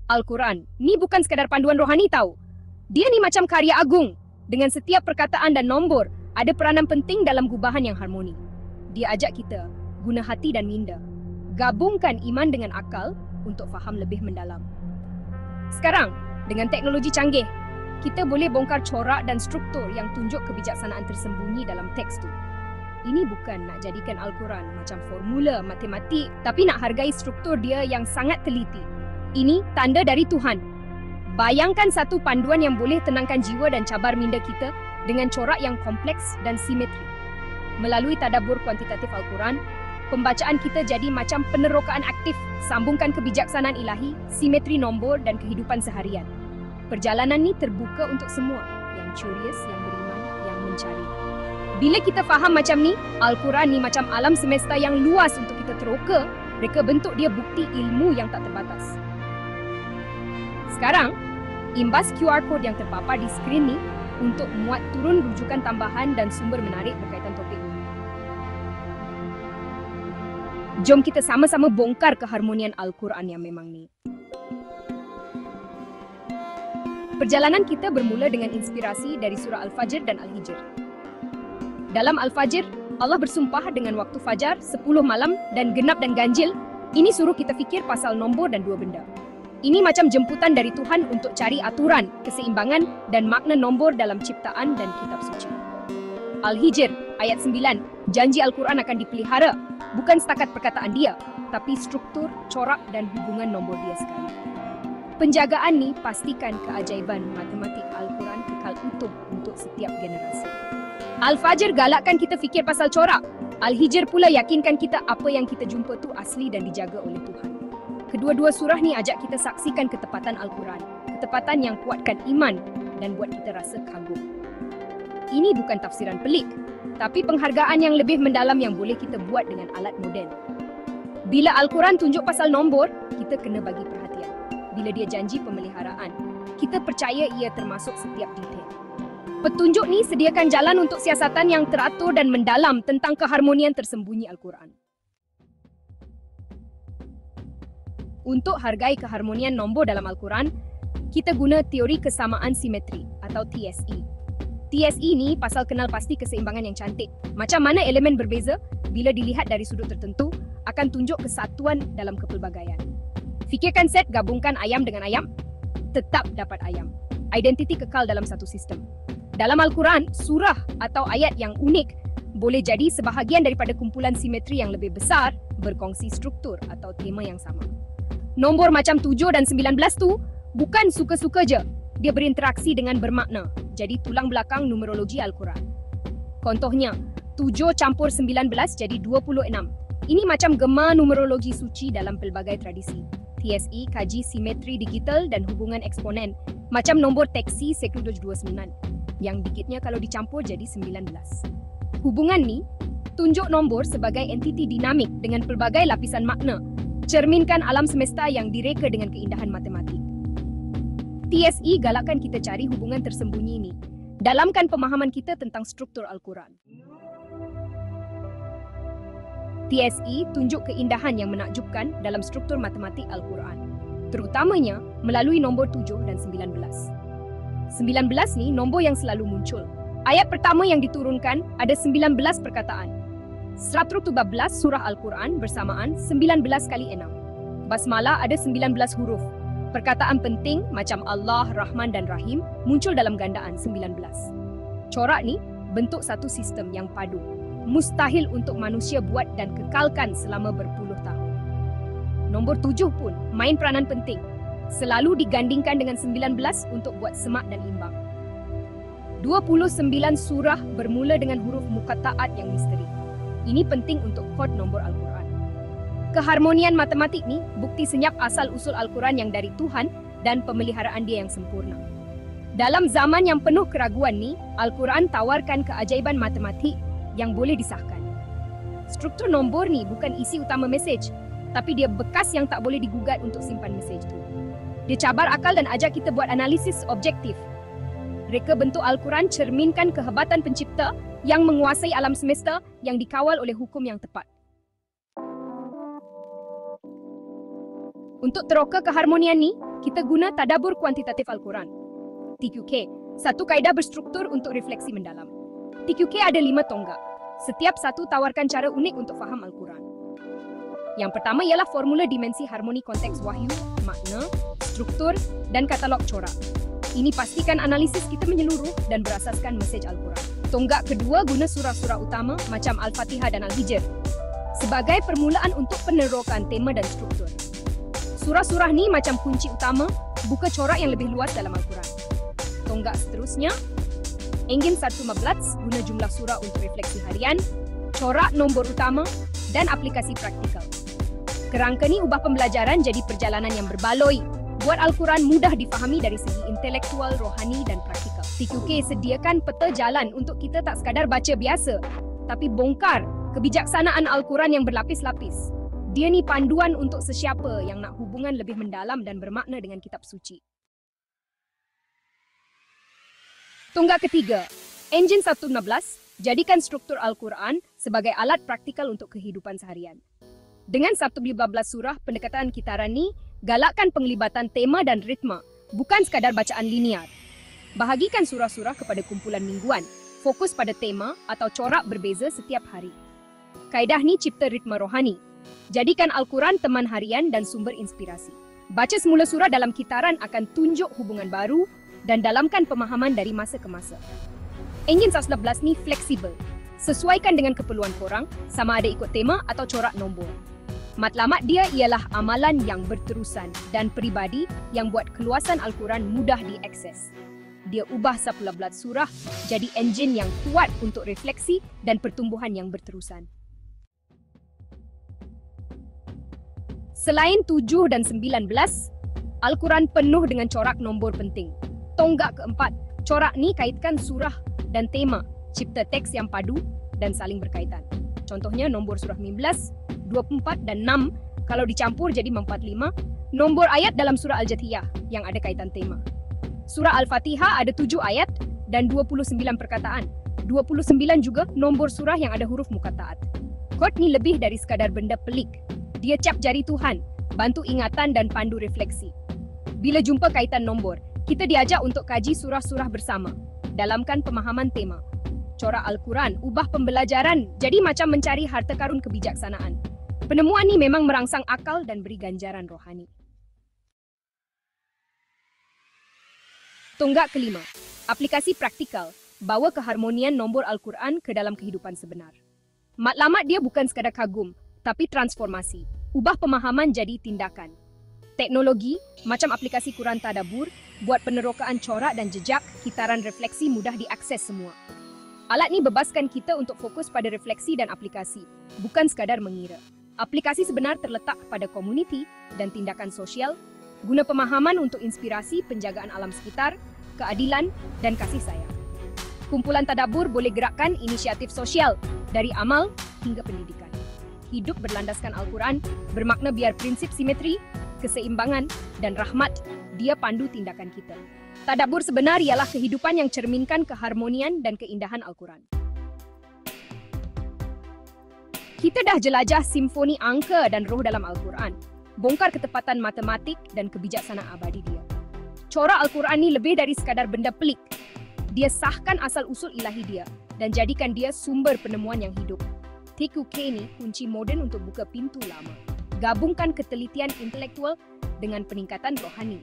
Al-Quran ni bukan sekadar panduan rohani tahu. Dia ni macam karya agung. Dengan setiap perkataan dan nombor, ada peranan penting dalam gubahan yang harmoni. Dia ajak kita guna hati dan minda. Gabungkan iman dengan akal untuk faham lebih mendalam. Sekarang, dengan teknologi canggih, kita boleh bongkar corak dan struktur yang tunjuk kebijaksanaan tersembunyi dalam teks tu. Ini bukan nak jadikan Al-Quran macam formula matematik, tapi nak hargai struktur dia yang sangat teliti. Ini tanda dari Tuhan. Bayangkan satu panduan yang boleh tenangkan jiwa dan cabar minda kita dengan corak yang kompleks dan simetri. Melalui tadabbur kuantitatif Al-Quran, pembacaan kita jadi macam penerokaan aktif, sambungkan kebijaksanaan ilahi, simetri nombor dan kehidupan seharian. Perjalanan ni terbuka untuk semua, yang curious, yang beriman, yang mencari. Bila kita faham macam ni, Al-Quran ni macam alam semesta yang luas untuk kita teroka, mereka bentuk dia bukti ilmu yang tak terbatas. Sekarang, imbas QR code yang terpapar di skrin ni untuk muat turun rujukan tambahan dan sumber menarik berkaitan topik ini. Jom kita sama-sama bongkar keharmonian Al-Quran yang memang ni. Perjalanan kita bermula dengan inspirasi dari surah Al-Fajr dan Al-Hijr. Dalam Al-Fajr, Allah bersumpah dengan waktu fajar, 10 malam dan genap dan ganjil. Ini suruh kita fikir pasal nombor dan dua benda. Ini macam jemputan dari Tuhan untuk cari aturan, keseimbangan dan makna nombor dalam ciptaan dan kitab suci. Al-Hijr, ayat 9, janji Al-Quran akan dipelihara, bukan setakat perkataan dia, tapi struktur, corak dan hubungan nombor dia sekali. Penjagaan ni pastikan keajaiban matematik Al-Quran kekal utuh untuk setiap generasi. Al-Fajr galakkan kita fikir pasal corak. Al-Hijr pula yakinkan kita apa yang kita jumpa tu asli dan dijaga oleh Tuhan. Kedua-dua surah ni ajak kita saksikan ketepatan Al-Quran. Ketepatan yang kuatkan iman dan buat kita rasa kagum. Ini bukan tafsiran pelik, tapi penghargaan yang lebih mendalam yang boleh kita buat dengan alat moden. Bila Al-Quran tunjuk pasal nombor, kita kena bagi perhatian. Bila dia janji pemeliharaan, kita percaya ia termasuk setiap detail. Petunjuk ni sediakan jalan untuk siasatan yang teratur dan mendalam tentang keharmonian tersembunyi Al-Quran. Untuk hargai keharmonian nombor dalam Al-Quran, kita guna teori kesamaan simetri atau TSE. TSE ni pasal kenal pasti keseimbangan yang cantik. Macam mana elemen berbeza, bila dilihat dari sudut tertentu, akan tunjuk kesatuan dalam kepelbagaian. Fikirkan set gabungkan ayam dengan ayam, tetap dapat ayam. Identiti kekal dalam satu sistem. Dalam Al-Quran, surah atau ayat yang unik boleh jadi sebahagian daripada kumpulan simetri yang lebih besar berkongsi struktur atau tema yang sama. Nombor macam 7 dan 19 tu bukan suka-suka je. Dia berinteraksi dengan bermakna. Jadi tulang belakang numerologi Al-Quran. Contohnya, 7 campur 19 jadi 26. Ini macam gema numerologi suci dalam pelbagai tradisi. TSE kaji simetri digital dan hubungan eksponen. Macam nombor teksi Sekrudoj 29. Yang dikitnya kalau dicampur jadi 19. Hubungan ni tunjuk nombor sebagai entiti dinamik dengan pelbagai lapisan makna. Cerminkan alam semesta yang direka dengan keindahan matematik. TSE galakkan kita cari hubungan tersembunyi ini. Dalamkan pemahaman kita tentang struktur Al-Quran. TSE tunjuk keindahan yang menakjubkan dalam struktur matematik Al-Quran. Terutamanya melalui nombor 7 dan 19. 19 ni nombor yang selalu muncul. Ayat pertama yang diturunkan ada 19 perkataan. 112 surah Al-Quran bersamaan 19 kali 6. Basmalah ada 19 huruf. Perkataan penting macam Allah, Rahman dan Rahim muncul dalam gandaan 19. Corak ni bentuk satu sistem yang padu. Mustahil untuk manusia buat dan kekalkan selama berpuluh tahun. Nombor 7 pun main peranan penting. Selalu digandingkan dengan 19 untuk buat semak dan imbang. 29 surah bermula dengan huruf muqatta'at yang misteri. Ini penting untuk kod nombor Al-Quran. Keharmonian matematik ni bukti senyap asal-usul Al-Quran yang dari Tuhan dan pemeliharaan dia yang sempurna. Dalam zaman yang penuh keraguan ni, Al-Quran tawarkan keajaiban matematik yang boleh disahkan. Struktur nombor ni bukan isi utama mesej, tapi dia bekas yang tak boleh digugat untuk simpan mesej tu. Dia cabar akal dan ajak kita buat analisis objektif. Reka bentuk Al-Quran cerminkan kehebatan pencipta yang menguasai alam semesta yang dikawal oleh hukum yang tepat. Untuk teroka keharmonian ni, kita guna tadabbur kuantitatif Al-Quran. TQK, satu kaedah berstruktur untuk refleksi mendalam. TQK ada 5 tonggak. Setiap satu tawarkan cara unik untuk faham Al-Quran. Yang pertama ialah formula dimensi harmoni konteks wahyu, makna, struktur, dan katalog corak. Ini pastikan analisis kita menyeluruh dan berasaskan mesej Al-Quran. Tonggak kedua guna surah-surah utama macam Al-Fatihah dan Al-Hijr sebagai permulaan untuk penerokan tema dan struktur. Surah-surah ni macam kunci utama, buka corak yang lebih luas dalam Al-Quran. Tonggak seterusnya, Engine 115 guna jumlah surah untuk refleksi harian, corak nombor utama, dan aplikasi praktikal. Kerangka ni ubah pembelajaran jadi perjalanan yang berbaloi, buat Al-Quran mudah difahami dari segi intelektual, rohani dan praktikal. TQK sediakan peta jalan untuk kita tak sekadar baca biasa, tapi bongkar kebijaksanaan Al-Quran yang berlapis-lapis. Dia ni panduan untuk sesiapa yang nak hubungan lebih mendalam dan bermakna dengan kitab suci. Tonggak ketiga, Engine 116, jadikan struktur Al-Quran sebagai alat praktikal untuk kehidupan seharian. Dengan 115 surah pendekatan kitaran ni, galakkan penglibatan tema dan ritma, bukan sekadar bacaan linear. Bahagikan surah-surah kepada kumpulan mingguan, fokus pada tema atau corak berbeza setiap hari. Kaedah ni cipta ritma rohani. Jadikan Al-Quran teman harian dan sumber inspirasi. Baca semula surah dalam kitaran akan tunjuk hubungan baru dan dalamkan pemahaman dari masa ke masa. Engine 111 ni fleksibel. Sesuaikan dengan keperluan korang, sama ada ikut tema atau corak nombor. Matlamat dia ialah amalan yang berterusan dan peribadi yang buat keluasan Al-Quran mudah diakses. Dia ubah 111 surah jadi enjin yang kuat untuk refleksi dan pertumbuhan yang berterusan. Selain 7 dan 19, Al-Quran penuh dengan corak nombor penting. Tonggak keempat, corak ni kaitkan surah dan tema, cipta teks yang padu dan saling berkaitan. Contohnya nombor surah 15, 24 dan 6 kalau dicampur jadi 45, nombor ayat dalam surah Al-Jathiyah yang ada kaitan tema. Surah Al-Fatihah ada 7 ayat dan 29 perkataan. 29 juga nombor surah yang ada huruf muqatta'at. Kod ni lebih dari sekadar benda pelik. Dia cap jari Tuhan, bantu ingatan dan pandu refleksi. Bila jumpa kaitan nombor, kita diajak untuk kaji surah-surah bersama. Dalamkan pemahaman tema. Corak Al-Quran ubah pembelajaran jadi macam mencari harta karun kebijaksanaan. Penemuan ni memang merangsang akal dan beri ganjaran rohani. Tonggak kelima, aplikasi praktikal bawa keharmonian nombor Al-Quran ke dalam kehidupan sebenar. Matlamat dia bukan sekadar kagum, tapi transformasi. Ubah pemahaman jadi tindakan. Teknologi, macam aplikasi Quran Tadabbur, buat penerokaan corak dan jejak, kitaran refleksi mudah diakses semua. Alat ni bebaskan kita untuk fokus pada refleksi dan aplikasi, bukan sekadar mengira. Aplikasi sebenar terletak pada komuniti dan tindakan sosial, guna pemahaman untuk inspirasi penjagaan alam sekitar, keadilan dan kasih sayang. Kumpulan tadabbur boleh gerakkan inisiatif sosial dari amal hingga pendidikan. Hidup berlandaskan Al-Quran bermakna biar prinsip simetri, keseimbangan dan rahmat dia pandu tindakan kita. Tadabbur sebenar ialah kehidupan yang cerminkan keharmonian dan keindahan Al-Quran. Kita dah jelajah simfoni angka dan roh dalam Al-Quran, bongkar ketepatan matematik dan kebijaksanaan abadi dia. Corak Al-Quran ni lebih dari sekadar benda pelik. Dia sahkan asal-usul ilahi dia dan jadikan dia sumber penemuan yang hidup. TQK ni kunci moden untuk buka pintu lama. Gabungkan ketelitian intelektual dengan peningkatan rohani.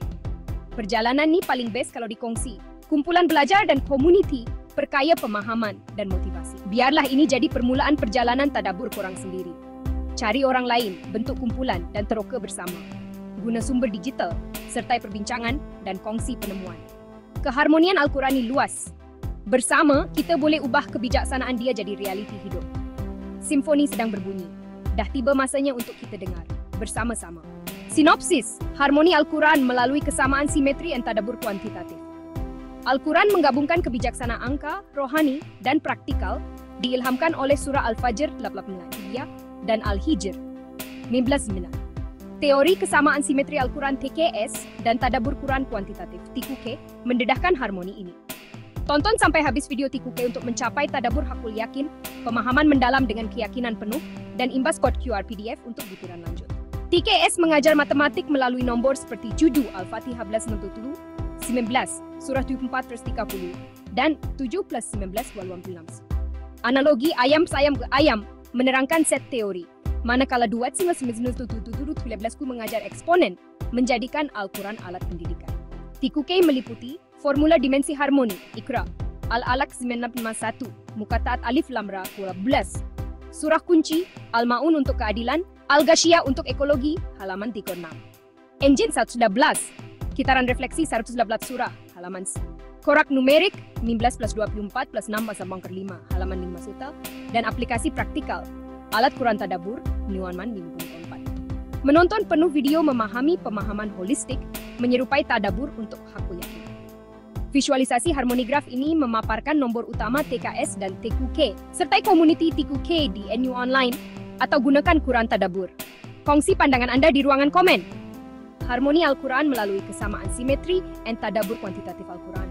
Perjalanan ni paling best kalau dikongsi. Kumpulan belajar dan komuniti perkaya pemahaman dan motivasi. Biarlah ini jadi permulaan perjalanan tadabbur korang sendiri. Cari orang lain, bentuk kumpulan dan teroka bersama. Guna sumber digital, sertai perbincangan dan kongsi penemuan. Keharmonian Al-Quran ni luas. Bersama, kita boleh ubah kebijaksanaan dia jadi realiti hidup. Simfoni sedang berbunyi. Dah tiba masanya untuk kita dengar. Bersama-sama. Sinopsis, harmoni Al-Quran melalui kesamaan simetri dan tadabbur kuantitatif. Al-Quran menggabungkan kebijaksanaan angka, rohani dan praktikal diilhamkan oleh surah Al-Fajr 89 dan Al-Hijr 19. Teori kesamaan simetri Al-Quran TKS dan tadabbur Quran kuantitatif TQK mendedahkan harmoni ini. Tonton sampai habis video TQK untuk mencapai tadabbur hakul yakin, pemahaman mendalam dengan keyakinan penuh dan imbas kod QR PDF untuk butiran lanjut. TKS mengajar matematik melalui nombor seperti Judu Al-Fatihah 11 19, Surah 74 verse 30, dan 7 plus 19 26. Analogi ayam sayam ke ayam menerangkan set teori. Manakala duat singa 13 ku mengajar eksponen, menjadikan Al-Quran alat pendidikan. TQK meliputi formula dimensi harmoni, Iqra, Al-Alaq 951, muka taat alif lam ra 12, surah kunci, Al-Ma'un untuk keadilan, Al-Ghasyiyah untuk ekologi, halaman 36. Engine 111, kitaran refleksi 111 surah, halaman C. Korak numerik 15 plus 24 plus 6 pasang bangker 5, halaman 5 suta, dan aplikasi praktikal, alat Quran Tadabur, Niwanman 54. Menonton penuh video memahami pemahaman holistik, menyerupai Tadabur untuk hakul yakin. Visualisasi harmoni graf ini memaparkan nombor utama TKS dan TQK, sertai komuniti TQK di NU Online, atau gunakan Quran Tadabur. Kongsi pandangan Anda di ruangan komen. Harmoni Al-Quran melalui kesamaan simetri dan tadabbur kuantitatif Al-Quran.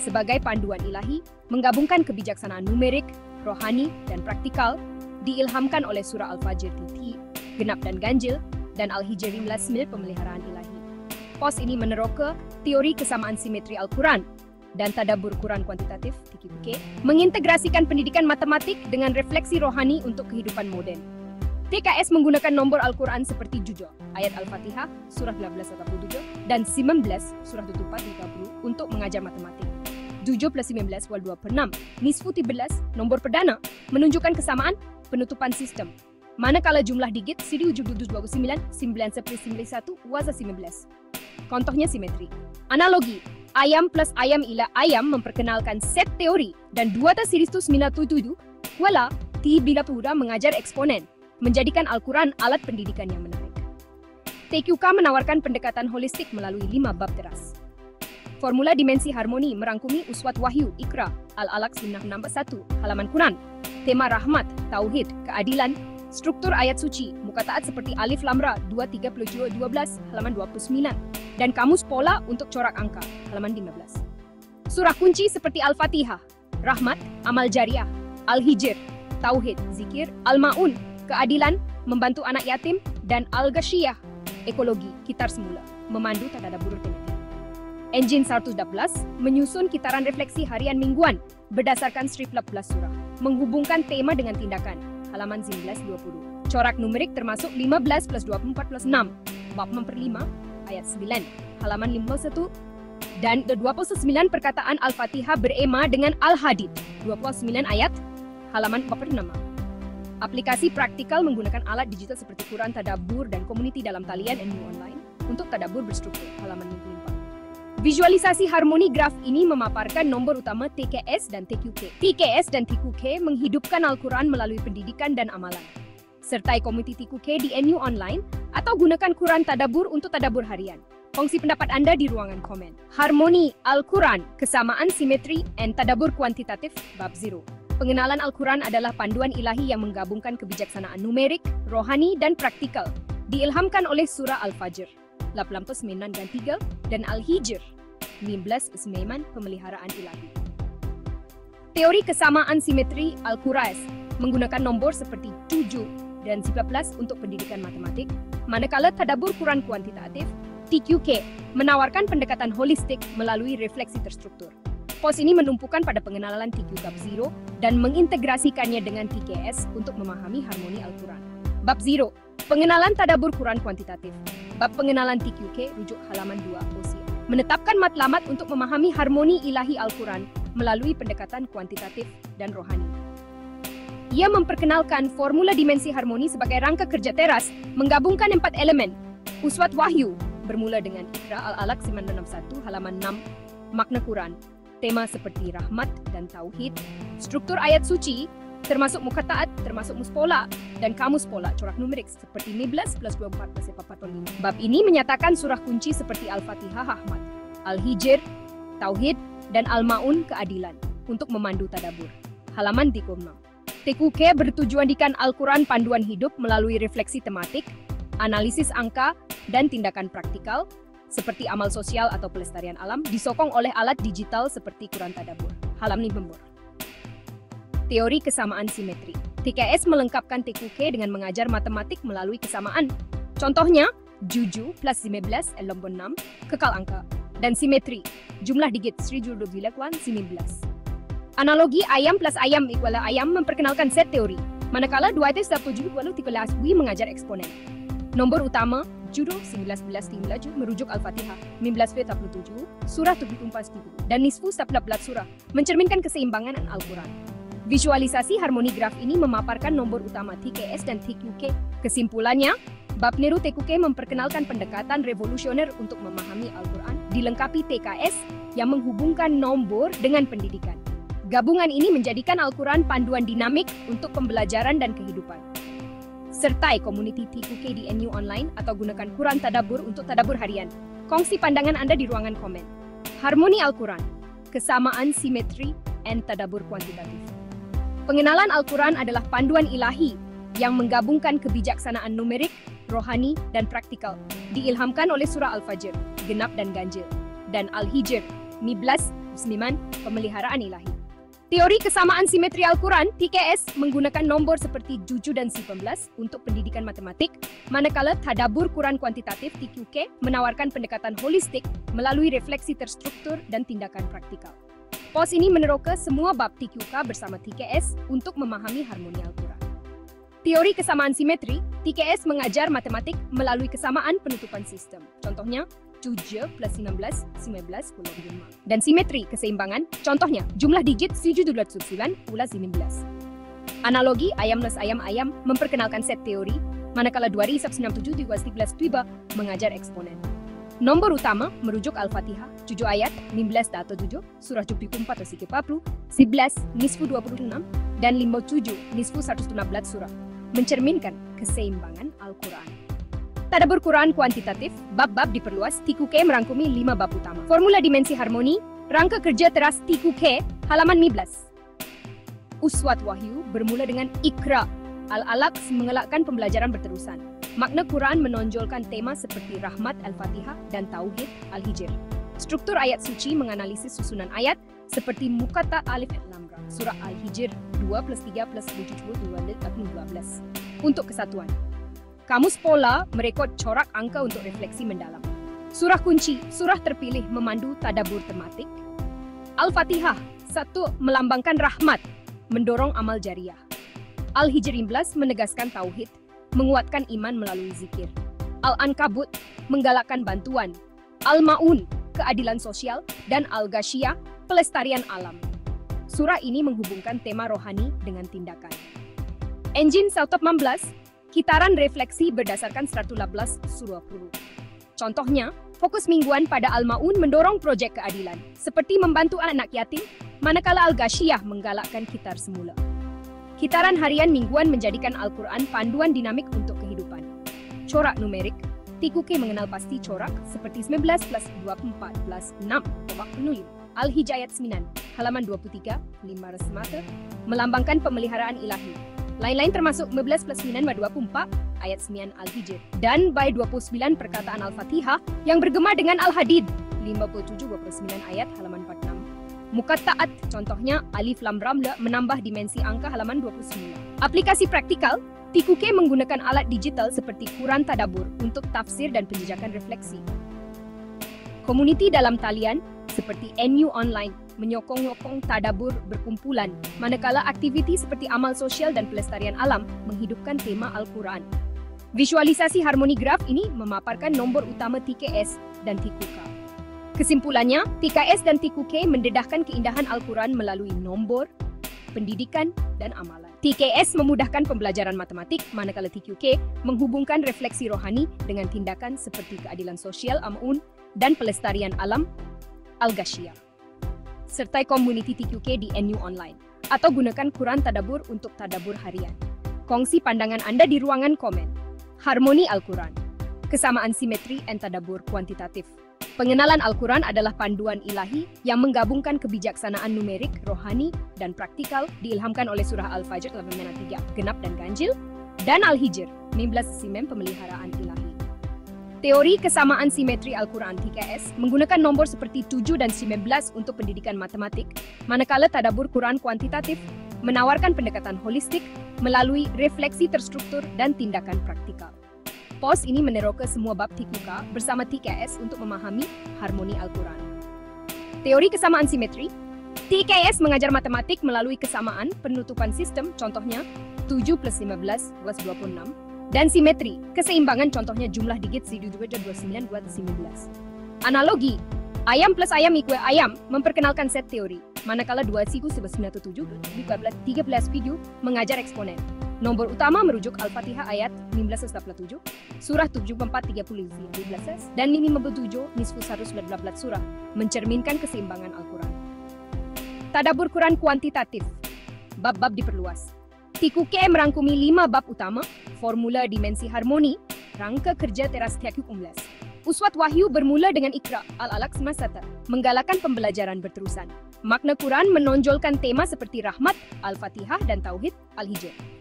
Sebagai panduan ilahi, menggabungkan kebijaksanaan numerik, rohani, dan praktikal, diilhamkan oleh surah Al-Fajr Titi, genap dan ganjil, dan Al-Hijr 15 pemeliharaan ilahi. Pos ini meneroka teori kesamaan simetri Al-Quran dan tadabbur Quran kuantitatif (TQK), mengintegrasikan pendidikan matematik dengan refleksi rohani untuk kehidupan moden. TKS menggunakan nombor Al-Quran seperti Judu, ayat Al-Fatihah, surah 12-87, dan 19, surah 74-30 untuk mengajar matematik. 7 plus 19 wal 2 per 6, nisfu 13, nombor perdana, menunjukkan kesamaan penutupan sistem. Manakala jumlah digit, siri ujung 29, 9 sepri 1, waza 19. Contohnya simetri. Analogi, ayam plus ayam ila ayam memperkenalkan set teori, dan 2 tas siri 97, wala, ti bila pura mengajar eksponen, menjadikan Al-Quran alat pendidikan yang menarik. TQK menawarkan pendekatan holistik melalui 5 bab teras. Formula dimensi harmoni merangkumi uswat wahyu, Iqra, Al-Alaq 961, halaman Quran, tema rahmat, tauhid, keadilan, struktur ayat suci, muka taat seperti alif lam ra 232 12, halaman 29, dan kamus pola untuk corak angka, halaman 15. Surah kunci seperti Al-Fatihah, rahmat, amal jariah, Al-Hijr, tauhid, zikir, Al-Ma'un, keadilan, membantu anak yatim, dan Al-Ghasyiyah, ekologi, kitar semula, memandu tadabur penelitian. Engine 111 menyusun kitaran refleksi harian mingguan berdasarkan strip 14 surah, menghubungkan tema dengan tindakan, halaman 19-20. Corak numerik termasuk 15 plus 24 plus 6, bab memper 5, ayat 9, halaman 51, dan 29 perkataan Al-Fatihah berema dengan Al-Hadid, 29 ayat, halaman 46. Aplikasi praktikal menggunakan alat digital seperti Quran Tadabur dan komuniti dalam talian NU Online untuk tadabur berstruktur, halaman 54. Visualisasi harmoni graf ini memaparkan nombor utama TKS dan TQK. TKS dan TQK menghidupkan Al-Quran melalui pendidikan dan amalan. Sertai komuniti TQK di NU Online atau gunakan Quran Tadabur untuk tadabur harian. Kongsi pendapat Anda di ruangan komen. Harmoni Al-Quran, kesamaan simetri, and tadabur kuantitatif, bab 0. Pengenalan Al-Quran adalah panduan ilahi yang menggabungkan kebijaksanaan numerik, rohani, dan praktikal. Diilhamkan oleh surah Al-Fajr, 89-3, dan Al-Hijr, 19 Ismaiman, pemeliharaan ilahi. Teori kesamaan simetri Al-Qur'as menggunakan nombor seperti 7 dan 19 untuk pendidikan matematik, manakala tadabur Quran kuantitatif, TQK, menawarkan pendekatan holistik melalui refleksi terstruktur. Pos ini menumpukan pada pengenalan TQ Bab 0 dan mengintegrasikannya dengan TKS untuk memahami harmoni Al-Quran. Bab 0, pengenalan tadabur Quran kuantitatif. Bab pengenalan TQK, rujuk halaman 2 OSIA. Menetapkan matlamat untuk memahami harmoni ilahi Al-Quran melalui pendekatan kuantitatif dan rohani. Ia memperkenalkan formula dimensi harmoni sebagai rangka kerja teras, menggabungkan 4 elemen. Uswat wahyu, bermula dengan Iqra Al-Alaq 961 halaman 6, makna Quran. Tema seperti rahmat dan tauhid, struktur ayat suci, termasuk muka taat, termasuk muspola, dan kamus pola corak numerik seperti 15 plus 24 plus 45. Bab ini menyatakan surah kunci seperti Al-Fatihah rahmat, Al-Hijr, tauhid, dan Al-Ma'un keadilan untuk memandu tadabur. Halaman 36. TQK bertujuan Al-Quran panduan hidup melalui refleksi tematik, analisis angka, dan tindakan praktikal, seperti amal sosial atau pelestarian alam, disokong oleh alat digital seperti Quran Tadabur. Halaman 50. Teori kesamaan simetri. TKS melengkapkan TQK dengan mengajar matematik melalui kesamaan. Contohnya, 7 plus 15 nombor 6, kekal angka. Dan simetri, jumlah digit 712 19. Analogi ayam plus ayam ikuala ayam memperkenalkan set teori. Manakala 2 7 ikuala 13 mengajar eksponen. Nombor utama, judo 19 13 merujuk Al-Fatihah, 19 47, surah 74 dan nisfu 14 surah, mencerminkan keseimbangan Al-Quran. Visualisasi harmoni graf ini memaparkan nombor utama TKS dan TQK. Kesimpulannya, bab Niru TQK memperkenalkan pendekatan revolusioner untuk memahami Al-Quran, dilengkapi TKS yang menghubungkan nombor dengan pendidikan. Gabungan ini menjadikan Al-Quran panduan dinamik untuk pembelajaran dan kehidupan. Sertai komuniti TQK di NU Online atau gunakan Quran Tadabbur untuk tadabbur harian. Kongsi pandangan Anda di ruangan komen. Harmoni Al-Quran, kesamaan simetri, and tadabbur kuantitatif. Pengenalan Al-Quran adalah panduan ilahi yang menggabungkan kebijaksanaan numerik, rohani, dan praktikal. Diilhamkan oleh surah Al-Fajr, genap dan ganjil, dan Al-Hijr, 19, Musliman, pemeliharaan ilahi. Teori kesamaan simetri Al-Quran, TKS, menggunakan nombor seperti 7 dan 19 untuk pendidikan matematik, manakala tadabbur Quran kuantitatif, TQK, menawarkan pendekatan holistik melalui refleksi terstruktur dan tindakan praktikal. Pos ini meneroka semua bab TQK bersama TKS untuk memahami harmoni Al-Quran. Teori kesamaan simetri, TKS mengajar matematik melalui kesamaan penutupan sistem. Contohnya, 7 plus 19, 19 puluh 5. Dan simetri keseimbangan, contohnya jumlah digit 729 pula 19. Analogi ayam plus ayam memperkenalkan set teori, manakala 267 tiba mengajar eksponen. Nombor utama merujuk Al-Fatihah, 7 ayat, 19 data 7, surah 74 atau 40, 11, nisfu 26, dan 57, nisfu 116 surah, mencerminkan keseimbangan Al-Quran. Tadabbur Quran kuantitatif, bab-bab diperluas, TQK merangkumi 5 bab utama. Formula dimensi harmoni, rangka kerja teras TQK, halaman 15. Uswat wahyu bermula dengan Iqra. Al-Alaq mengelakkan pembelajaran berterusan. Makna Quran menonjolkan tema seperti rahmat Al-Fatihah dan tauhid Al-Hijr. Struktur ayat suci menganalisis susunan ayat seperti Muqatta Alif Lam Ra. Surah Al-Hijr 2 plus 3 plus 7 12. Untuk kesatuan. Kamus Pola merekod corak angka untuk refleksi mendalam. Surah kunci, surah terpilih memandu tadabbur tematik. Al-Fatihah, 1 melambangkan rahmat, mendorong amal jariah. Al-Hijr 11 menegaskan tauhid, menguatkan iman melalui zikir. Al-Ankabut menggalakkan bantuan. Al-Ma'un, keadilan sosial, dan Al-Ghashiyah, pelestarian alam. Surah ini menghubungkan tema rohani dengan tindakan. Engine Sautop 16, kitaran refleksi berdasarkan 118 surah Puru. Contohnya, fokus mingguan pada Al-Ma'un mendorong proyek keadilan, seperti membantu anak yatim, manakala Al-Ghashiyah menggalakkan kitar semula. Kitaran harian mingguan menjadikan Al-Quran panduan dinamik untuk kehidupan. Corak numerik, TQK mengenal pasti corak seperti 19 plus 24 plus 6, tebak penulis. Al-Hijr ayat 9, halaman 23, 5 resmata, melambangkan pemeliharaan ilahi. Lain-lain termasuk 15 plus 9 by 24, ayat 9 Al-Hijr. Dan by 29 perkataan Al-Fatihah yang bergema dengan Al-Hadid, 57-29 ayat halaman 46. Muqatta'at, contohnya Alif Lam Ramla menambah dimensi angka halaman 29. Aplikasi praktikal, TQK menggunakan alat digital seperti Quran Tadabbur untuk tafsir dan penjejakan refleksi. Komuniti dalam talian, seperti NU Online, menyokong tadabbur berkumpulan, manakala aktiviti seperti amal sosial dan pelestarian alam menghidupkan tema Al-Quran. Visualisasi harmoni graf ini memaparkan nombor utama TKS dan TQK. Kesimpulannya, TKS dan TQK mendedahkan keindahan Al-Quran melalui nombor, pendidikan, dan amalan. TKS memudahkan pembelajaran matematik, manakala TQK menghubungkan refleksi rohani dengan tindakan seperti keadilan sosial Al-Ma'un dan pelestarian alam Al-Ghashiyah. Sertai komuniti TQK di NU Online, atau gunakan Quran Tadabbur untuk tadabbur harian. Kongsi pandangan Anda di ruangan komen. Harmoni Al-Quran, kesamaan simetri dan tadabbur kuantitatif. Pengenalan Al-Quran adalah panduan ilahi yang menggabungkan kebijaksanaan numerik, rohani, dan praktikal diilhamkan oleh surah Al-Fajr 83, genap dan ganjil, dan Al-Hijr, 19 simem pemeliharaan ilahi. Teori kesamaan simetri Al-Quran TKS menggunakan nombor seperti 7 dan 19 untuk pendidikan matematik, manakala tadabbur Quran kuantitatif menawarkan pendekatan holistik melalui refleksi terstruktur dan tindakan praktikal. POS ini meneroka semua bab TQK bersama TKS untuk memahami harmoni Al-Quran. Teori kesamaan simetri. TKS mengajar matematik melalui kesamaan penutupan sistem, contohnya 7 plus 15 plus 26, dan simetri, keseimbangan contohnya jumlah digit 29 2 19. Analogi, ayam plus ayam equal ayam memperkenalkan set teori, manakala 2 siku 97 13 video mengajar eksponen. Nombor utama merujuk Al-Fatihah ayat 1987, surah 74 30 dan 57 nisfu 118 surah, mencerminkan keseimbangan Al-Quran. Tadabbur Quran kuantitatif. Bab-bab diperluas. TQK merangkumi 5 bab utama, formula dimensi harmoni, rangka kerja teras Tiaqub 11. Uswat wahyu bermula dengan Iqra, Al-Alaq Semasata, menggalakkan pembelajaran berterusan. Makna Quran menonjolkan tema seperti rahmat, Al-Fatihah dan Tauhid, Al-Hijr.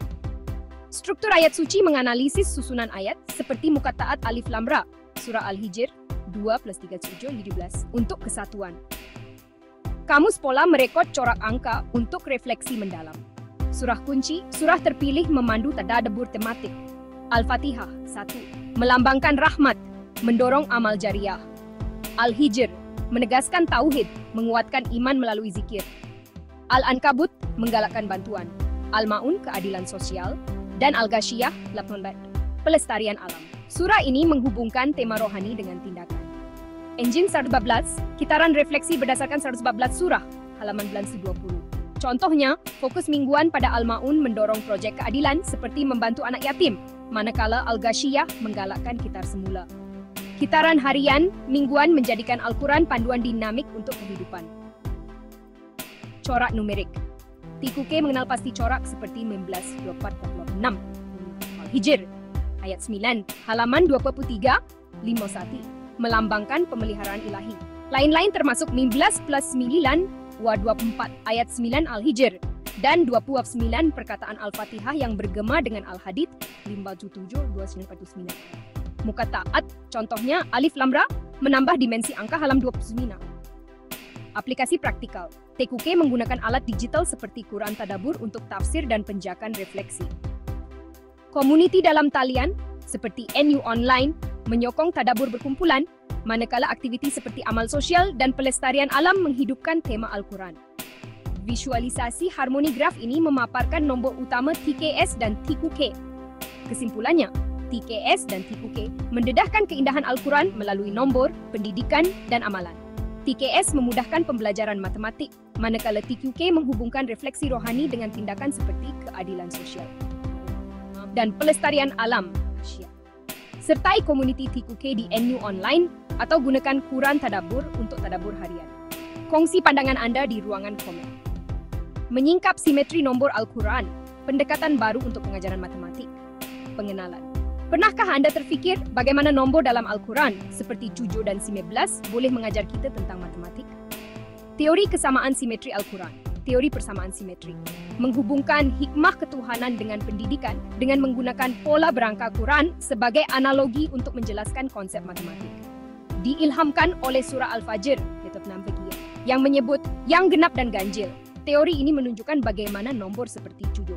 Struktur ayat suci menganalisis susunan ayat seperti Muqatta'at Alif Lam Ra, surah Al-Hijr 2 plus 3 17 untuk kesatuan. Kamus pola merekod corak angka untuk refleksi mendalam. Surah kunci, surah terpilih memandu tadabbur tematik. Al-Fatihah 1. Melambangkan rahmat, mendorong amal jariah. Al-Hijr menegaskan tauhid, menguatkan iman melalui zikir. Al-Ankabut menggalakkan bantuan. Al-Ma'un keadilan sosial. Dan Al-Ghashiyah, pelestarian alam. Surah ini menghubungkan tema rohani dengan tindakan. Engine 114, kitaran refleksi berdasarkan 114 surah, halaman 20. Contohnya, fokus mingguan pada Al-Ma'un mendorong proyek keadilan seperti membantu anak yatim, manakala Al-Ghashiyah menggalakkan kitar semula. Kitaran harian, mingguan menjadikan Al-Quran panduan dinamik untuk kehidupan. Corak numerik. TQK mengenal pasti corak seperti 19, 24, 26. Al-Hijr, ayat 9, halaman 23, 51, melambangkan pemeliharaan ilahi. Lain-lain termasuk 19 plus 9, wa 24, ayat 9 Al-Hijr, dan 29 perkataan Al-Fatihah yang bergema dengan Al-Hadid, 57, 29. Muqatta'at, contohnya Alif Lam Ra, menambah dimensi angka halaman 29. Aplikasi praktikal. TQK menggunakan alat digital seperti Quran Tadabbur untuk tafsir dan penjakan refleksi. Komuniti dalam talian, seperti NU Online, menyokong tadabbur berkumpulan, manakala aktiviti seperti amal sosial dan pelestarian alam menghidupkan tema Al-Quran. Visualisasi harmoni graf ini memaparkan nombor utama TKS dan TQK. Kesimpulannya, TKS dan TQK mendedahkan keindahan Al-Quran melalui nombor, pendidikan, dan amalan. TKS memudahkan pembelajaran matematik, manakala TQK menghubungkan refleksi rohani dengan tindakan seperti keadilan sosial dan pelestarian alam. Sertai komuniti TQK di NU Online atau gunakan Quran Tadabbur untuk tadabbur harian. Kongsi pandangan Anda di ruangan komen. Menyingkap simetri nombor Al-Quran, pendekatan baru untuk pengajaran matematik. Pengenalan. Pernahkah Anda terfikir bagaimana nombor dalam Al-Quran seperti 7 dan 19 boleh mengajar kita tentang matematik? Teori kesamaan simetri Al-Quran, teori persamaan simetri, menghubungkan hikmah ketuhanan dengan pendidikan dengan menggunakan pola berangka Quran sebagai analogi untuk menjelaskan konsep matematik. Diilhamkan oleh surah Al-Fajr, yang menyebut yang genap dan ganjil. Teori ini menunjukkan bagaimana nombor seperti 7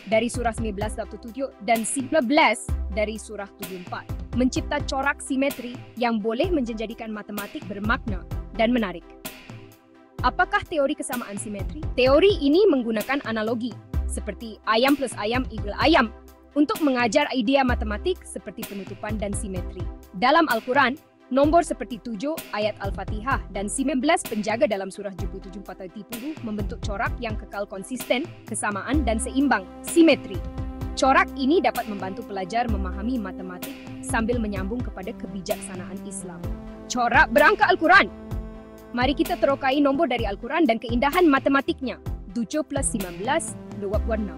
dari surah 19:7 dan 19 dari surah 74 mencipta corak simetri yang boleh menjadikan matematik bermakna dan menarik. Apakah teori kesamaan simetri? Teori ini menggunakan analogi seperti ayam plus ayam equal ayam untuk mengajar idea matematik seperti penutupan dan simetri. Dalam Al-Quran, nombor seperti 7 ayat Al-Fatihah dan 19 penjaga dalam surah 77-40 membentuk corak yang kekal konsisten, kesamaan dan seimbang, simetri. Corak ini dapat membantu pelajar memahami matematik sambil menyambung kepada kebijaksanaan Islam. Corak berangka Al-Quran. Mari kita terokai nombor dari Al-Quran dan keindahan matematiknya. 7 plus 19, 26.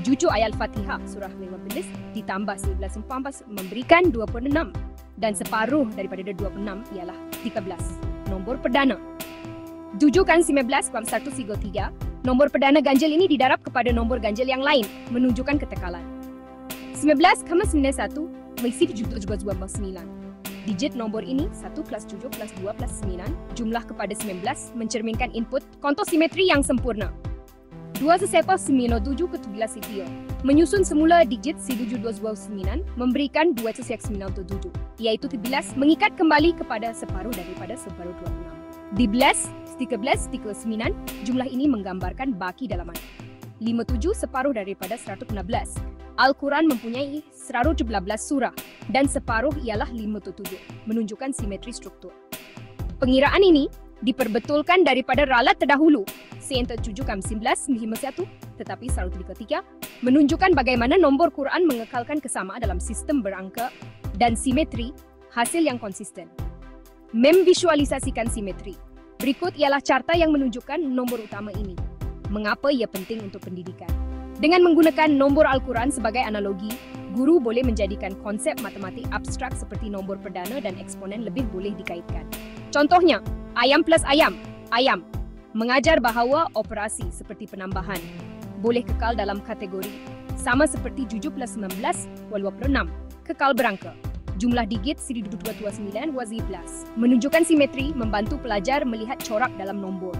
7 ayat Al-Fatihah, surah 15, ditambah 19 memberikan 26. Dan separuh daripada 26 ialah 13. Nombor perdana. 7 kan 19 kuam 1 3. Nombor perdana ganjil ini didarab kepada nombor ganjil yang lain, menunjukkan ketekalan. 19 kama 91 mengisi juga 9. Digit nombor ini 1 plus 7 plus 2 plus 9, jumlah kepada 19 mencerminkan input konto simetri yang sempurna. 2 sesepa 97 ke 17 sitio. Menyusun semula digit 1729 memberikan 209 iaitu 13 mengikat kembali kepada separuh daripada separuh 26. 13, 9 jumlah ini menggambarkan baki dalaman. 57 separuh daripada 116. Al-Quran mempunyai 117 surah dan separuh ialah 57, menunjukkan simetri struktur. Pengiraan ini diperbetulkan daripada ralat terdahulu, Senter 7-1951, tetapi 133, menunjukkan bagaimana nombor Quran mengekalkan kesamaan dalam sistem berangka dan simetri, hasil yang konsisten. Memvisualisasikan simetri. Berikut ialah carta yang menunjukkan nombor utama ini. Mengapa ia penting untuk pendidikan? Dengan menggunakan nombor Al-Quran sebagai analogi, guru boleh menjadikan konsep matematik abstrak seperti nombor perdana dan eksponen lebih boleh dikaitkan. Contohnya, ayam plus ayam, ayam. Mengajar bahawa operasi seperti penambahan boleh kekal dalam kategori sama seperti 7 plus 19 26, kekal berangka. Jumlah digit 1229 wazi plus. Menunjukkan simetri membantu pelajar melihat corak dalam nombor.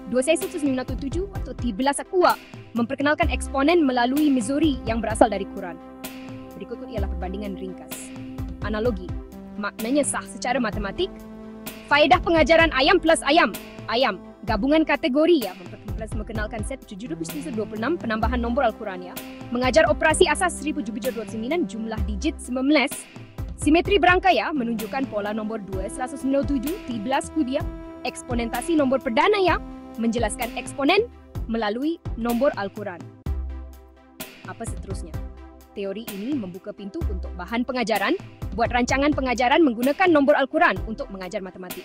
297 atau 13 akua memperkenalkan eksponen melalui Missouri yang berasal dari Quran. Berikut ialah perbandingan ringkas. Analogi, maknanya sah secara matematik. Faedah pengajaran ayam plus ayam, ayam. Gabungan kategori ya, memperkenalkan set 726 penambahan nombor Al-Quran ya. Mengajar operasi asas 1729 jumlah digit 19. Simetri berangka ya, menunjukkan pola nombor 297, 13 kubiak. Eksponentasi nombor perdana ya, menjelaskan eksponen melalui nombor Al-Quran. Apa seterusnya? Teori ini membuka pintu untuk bahan pengajaran, buat rancangan pengajaran menggunakan nombor Al-Quran untuk mengajar matematik.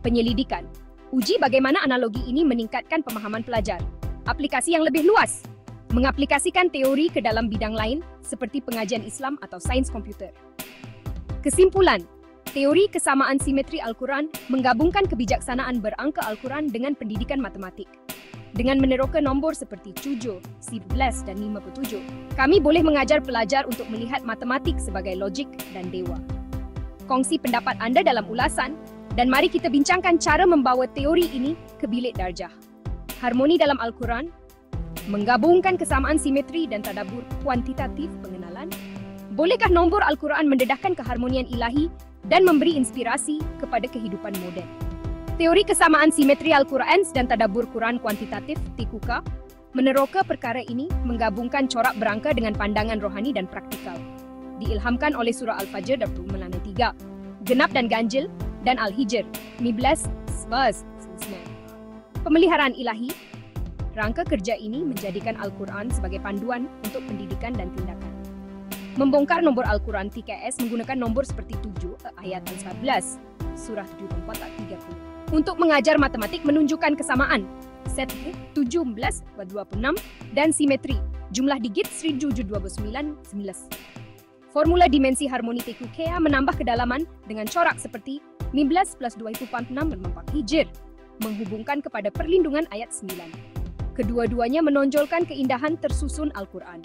Penyelidikan. Uji bagaimana analogi ini meningkatkan pemahaman pelajar. Aplikasi yang lebih luas. Mengaplikasikan teori ke dalam bidang lain seperti pengajian Islam atau sains komputer. Kesimpulan. Teori kesamaan simetri Al-Quran menggabungkan kebijaksanaan berangka Al-Quran dengan pendidikan matematik. Dengan meneroka nombor seperti 7, 11 dan 57, kami boleh mengajar pelajar untuk melihat matematik sebagai logik dan dewa. Kongsi pendapat anda dalam ulasan dan mari kita bincangkan cara membawa teori ini ke bilik darjah. Harmoni dalam Al-Quran, menggabungkan kesamaan simetri dan tadabbur kuantitatif pengenalan. Bolehkah nombor Al-Quran mendedahkan keharmonian ilahi dan memberi inspirasi kepada kehidupan moden? Teori kesamaan simetri Al-Quran dan tadabbur Quran kuantitatif (TQK) meneroka perkara ini menggabungkan corak berangka dengan pandangan rohani dan praktikal. Diilhamkan oleh surah Al-Fajr 23, genap dan ganjil, dan Al-Hijr 15, 11. Pemeliharaan ilahi. Rangka kerja ini menjadikan Al-Quran sebagai panduan untuk pendidikan dan tindakan. Membongkar nombor Al-Quran TKS menggunakan nombor seperti 7 ayat 14, surah 74 ayat 30. Untuk mengajar matematik menunjukkan kesamaan. Set 17, 26 dan simetri. Jumlah digit 1729, 19. Formula dimensi harmoni TQK menambah kedalaman dengan corak seperti 15 plus 2 itu 46 dan 4 hijr, menghubungkan kepada perlindungan ayat 9. Kedua-duanya menonjolkan keindahan tersusun Al-Quran.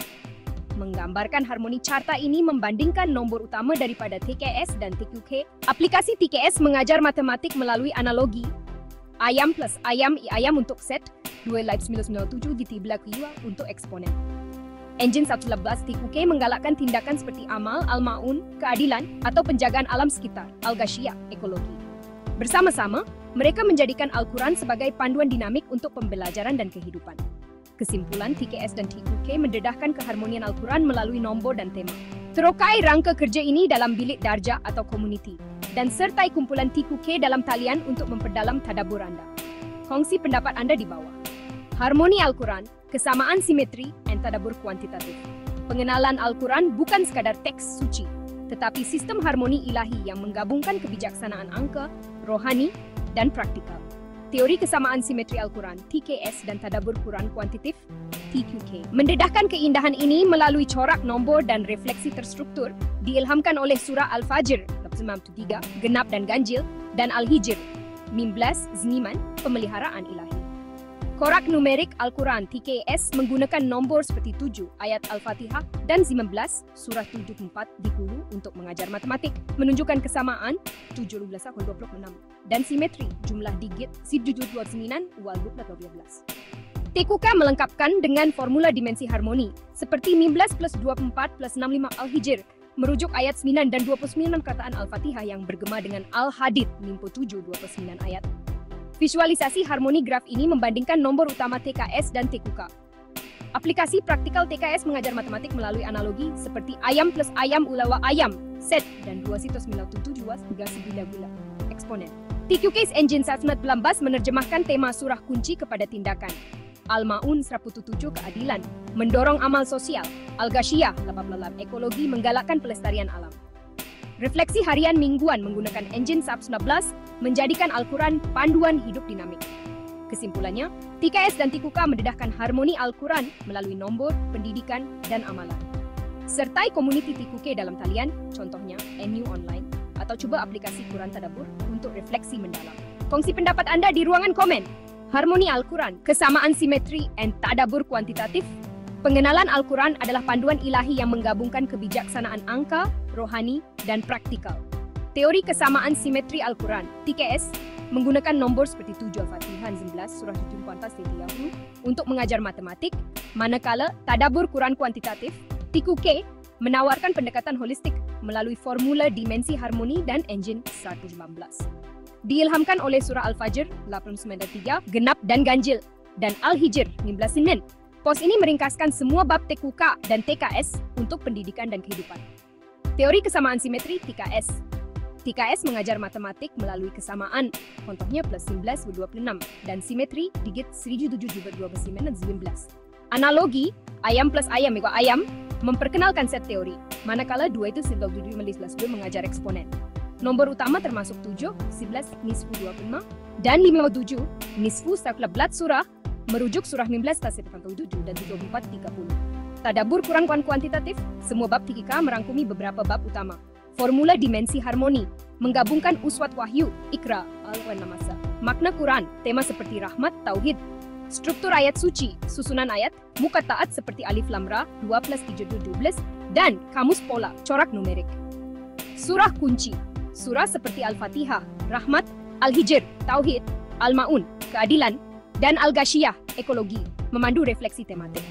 Menggambarkan harmoni carta ini membandingkan nombor utama daripada TKS dan TQK. Aplikasi TKS mengajar matematik melalui analogi. Ayam plus ayam, ayam untuk set, 2 live 997 ditibla kiwa untuk eksponen. Engine 111 TQK menggalakkan tindakan seperti amal, al-ma'un, keadilan, atau penjagaan alam sekitar, al-ghashiyah, ekologi. Bersama-sama, mereka menjadikan Al-Quran sebagai panduan dinamik untuk pembelajaran dan kehidupan. Kesimpulan, TKS dan TQK mendedahkan keharmonian Al-Quran melalui nombor dan tema. Terokai rangka kerja ini dalam bilik darjah atau community, dan sertai kumpulan TQK dalam talian untuk memperdalam tadabbur anda. Kongsi pendapat anda di bawah. Harmoni Al-Quran, kesamaan simetri, dan tadabbur kuantitatif. Pengenalan Al-Quran bukan sekadar teks suci, tetapi sistem harmoni ilahi yang menggabungkan kebijaksanaan angka, rohani, dan praktikal. Teori kesamaan simetri Al-Quran, TKS dan tadabbur Quran kuantitatif, TQK. Mendedahkan keindahan ini melalui corak nombor dan refleksi terstruktur, diilhamkan oleh surah Al-Fajr, 3, genap dan ganjil, dan Al-Hijr, 15, zniman, pemeliharaan ilahi. Korak numerik Al-Quran TKS menggunakan nombor seperti 7 ayat Al-Fatihah dan 19 surah 74 di hulu untuk mengajar matematik, menunjukkan kesamaan 17-26 dan simetri jumlah digit 729 wal 12. TQK melengkapkan dengan formula dimensi harmoni, seperti 15 plus 24 plus 65 Al-Hijr, merujuk ayat 9 dan 29 perkataan Al-Fatihah yang bergema dengan Al-Hadid, Mimpo 7, 29 ayat. Visualisasi harmoni graf ini membandingkan nombor utama TKS dan TQK. Aplikasi praktikal TKS mengajar matematik melalui analogi seperti ayam plus ayam ulawa ayam, set, dan 2,977 hingga 9 gula, eksponen. TQK's Engine 19 menerjemahkan tema surah kunci kepada tindakan. Al-Ma'un 107 keadilan, mendorong amal sosial. Al-Ghashiyah 88 ekologi menggalakkan pelestarian alam. Refleksi harian mingguan menggunakan Engine 19 menjadikan Al-Quran panduan hidup dinamik. Kesimpulannya, TKS dan TQK mendedahkan harmoni Al-Quran melalui nombor, pendidikan, dan amalan. Sertai komuniti TQK dalam talian, contohnya NU Online, atau coba aplikasi Quran Tadabbur untuk refleksi mendalam. Kongsi pendapat Anda di ruangan komen. Harmoni Al-Quran, kesamaan simetri, and tadabbur kuantitatif. Pengenalan Al-Quran adalah panduan ilahi yang menggabungkan kebijaksanaan angka, rohani, dan praktikal. Teori kesamaan simetri Al-Quran, TKS, menggunakan nombor seperti 7 Al-Fatihah 19, surah 7 kuantas 30 untuk mengajar matematik, manakala tadabbur Quran kuantitatif, TQK, menawarkan pendekatan holistik melalui formula dimensi harmoni dan Engine 119. Diilhamkan oleh surah Al-Fajr 89:3, genap dan ganjil, dan Al-Hijr 15:9. Pos ini meringkaskan semua bab TQK dan TKS untuk pendidikan dan kehidupan. Teori kesamaan simetri TKS. TKS mengajar matematik melalui kesamaan, contohnya plus 19/26, dan simetri digit 17/19. Analogi, ayam plus ayam = ayam, memperkenalkan set teori, manakala 2 itu 17/15 mengajar eksponen. Nomor utama termasuk 7, 11, nisfu 25, dan 57, nisfu 11 surah, merujuk surah 19 tasir 87 dan 74 30. Tadabbur Quran kuantitatif, semua bab TQK merangkumi beberapa bab utama. Formula dimensi harmoni, menggabungkan uswat wahyu, ikra, al-namasa. Makna Quran, tema seperti rahmat, tauhid. Struktur ayat suci, susunan ayat, muka taat seperti alif lam ra, 2 plus 3 12, dan kamus pola, corak numerik. Surah kunci, surah seperti Al-Fatihah, rahmat, Al-Hijr, tauhid, Al-Ma'un, keadilan, dan Al-Ghashiyah, ekologi, memandu refleksi tematik.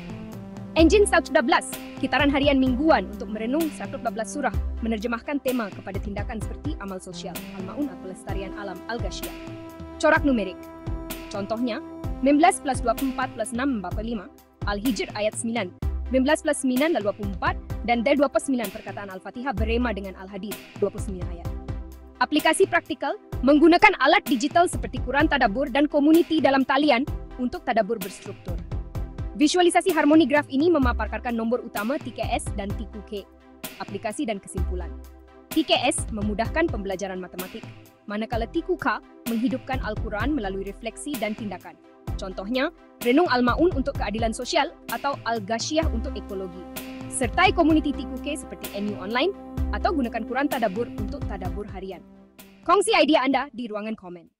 Engine 111, kitaran harian mingguan untuk merenung 114 surah, menerjemahkan tema kepada tindakan seperti amal sosial, Al-Ma'un atau pelestarian alam, Al-Ghashiyah. Corak numerik, contohnya, 19 plus 24 plus 6 45, Al-Hijr ayat 9, 19 plus 9 lalu 24, dan dari 29 perkataan Al-Fatihah berema dengan Al-Hadid, 29 ayat. Aplikasi praktikal, menggunakan alat digital seperti Quran Tadabbur dan komuniti dalam talian untuk tadabbur berstruktur. Visualisasi harmoni graf ini memaparkan nomor utama TKS dan TQK, aplikasi dan kesimpulan. TKS memudahkan pembelajaran matematik, manakala TQK menghidupkan Al-Quran melalui refleksi dan tindakan. Contohnya, renung Al-Ma'un untuk keadilan sosial atau Al-Ghashiyah untuk ekologi. Sertai komuniti TQK seperti NU Online atau gunakan Quran Tadabbur untuk tadabbur harian. Kongsi idea Anda di ruangan komen.